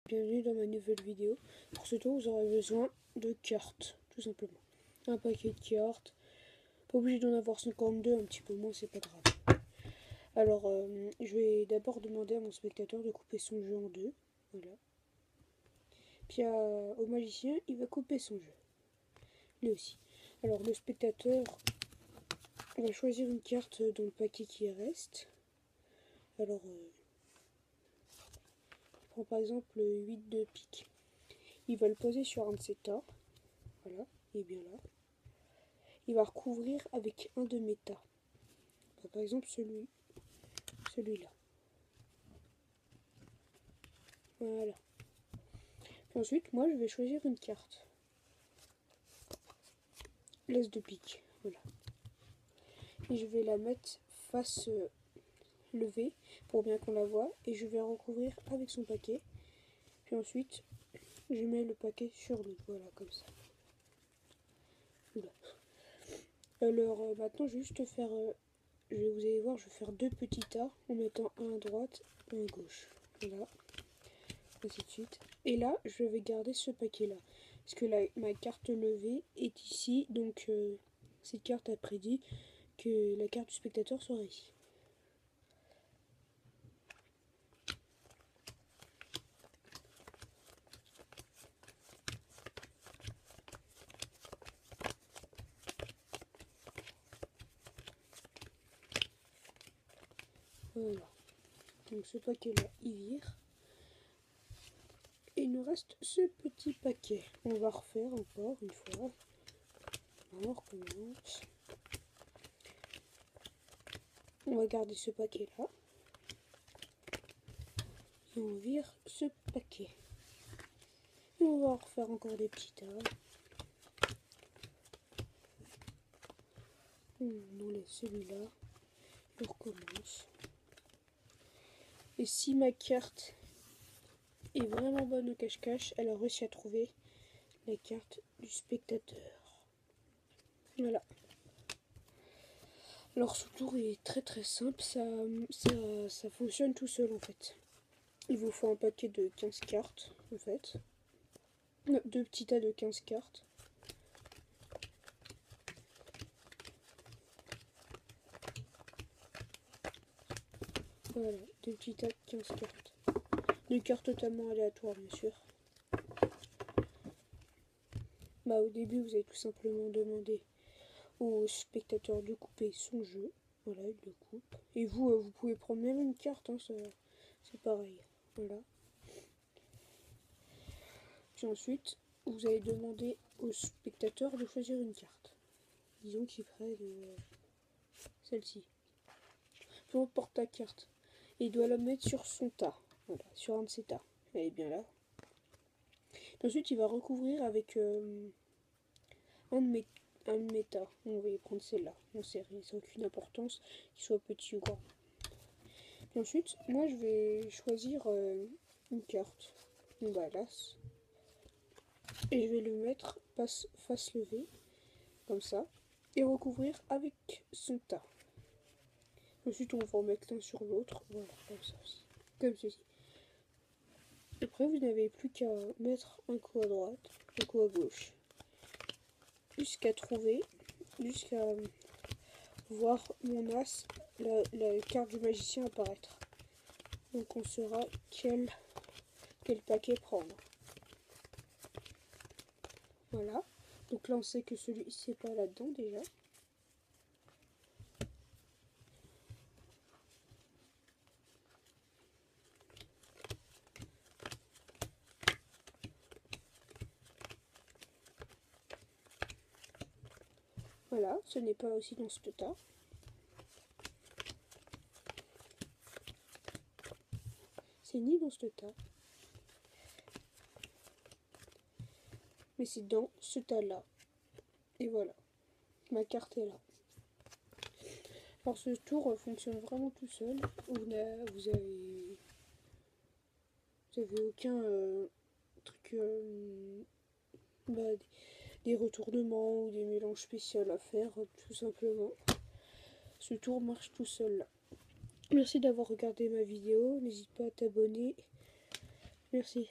Bienvenue dans ma nouvelle vidéo. Pour ce tour, vous aurez besoin de cartes, tout simplement. Un paquet de cartes. Pas obligé d'en avoir 52, un petit peu moins, c'est pas grave. Alors, je vais d'abord demander à mon spectateur de couper son jeu en deux. Voilà. Puis au magicien, il va couper son jeu. Lui aussi. Alors, le spectateur va choisir une carte dans le paquet qui reste. Alors, prend par exemple le 8 de pique. Il va le poser sur un de ses tas. Voilà, il est bien là. Il va recouvrir avec un de mes tas. Par exemple celui-là. Voilà. Puis ensuite, moi je vais choisir une carte. L'as de pique. Voilà. Et je vais la mettre face levée pour bien qu'on la voie. Et je vais recouvrir avec son paquet. Puis ensuite, je mets le paquet sur lui. Voilà, comme ça. Oula. Alors maintenant, je vais juste faire... vous allez voir, je vais faire deux petits tas en mettant un à droite et un à gauche. Voilà. Ainsi de suite. Et là, je vais garder ce paquet-là. Parce que ma carte levée est ici. Donc, cette carte a prédit que la carte du spectateur serait ici. Voilà. Donc, ce paquet-là, il vire. Et il nous reste ce petit paquet. On va refaire encore une fois. On recommence. On va garder ce paquet-là. Et on vire ce paquet. Et on va refaire encore des petits tas. On enlève celui-là. On recommence. Et si ma carte est vraiment bonne au cache-cache, elle a réussi à trouver la carte du spectateur. Voilà. Alors ce tour est très simple, ça fonctionne tout seul en fait. Il vous faut un paquet de 15 cartes en fait. Deux petits tas de 15 cartes. Voilà, deux petits tas de 15 cartes. Des cartes totalement aléatoires bien sûr. Au début vous allez tout simplement demander au spectateur de couper son jeu. Voilà, il le coupe. Et vous, vous pouvez prendre même une carte, hein, c'est pareil. Voilà. Puis ensuite, vous allez demander au spectateur de choisir une carte. Disons qu'il ferait celle-ci. Peu importe ta carte. Et il doit la mettre sur son tas. Voilà, sur un de ses tas. Elle est bien là. Puis ensuite, il va recouvrir avec un de mes tas. On va y prendre celle-là. On sait rien, ça n'a aucune importance qu'il soit petit ou grand. Puis ensuite, moi je vais choisir une carte. Bah l'as. Et je vais le mettre face levée, comme ça, et recouvrir avec son tas. Ensuite, on va en mettre l'un sur l'autre, voilà, comme ça aussi, comme ceci. Après, vous n'avez plus qu'à mettre un coup à droite, un coup à gauche, jusqu'à trouver, jusqu'à voir mon as, la carte du magicien apparaître. Donc, on saura quel paquet prendre. Voilà. Donc là, on sait que celui-ci n'est pas là-dedans déjà. Voilà, ce n'est pas aussi dans ce tas. C'est ni dans ce tas. Mais c'est dans ce tas-là. Et voilà. Ma carte est là. Alors ce tour fonctionne vraiment tout seul. Vous avez aucun truc... des retournements ou des mélanges spéciaux à faire, tout simplement. Ce tour marche tout seul. Merci d'avoir regardé ma vidéo. N'hésite pas à t'abonner. Merci.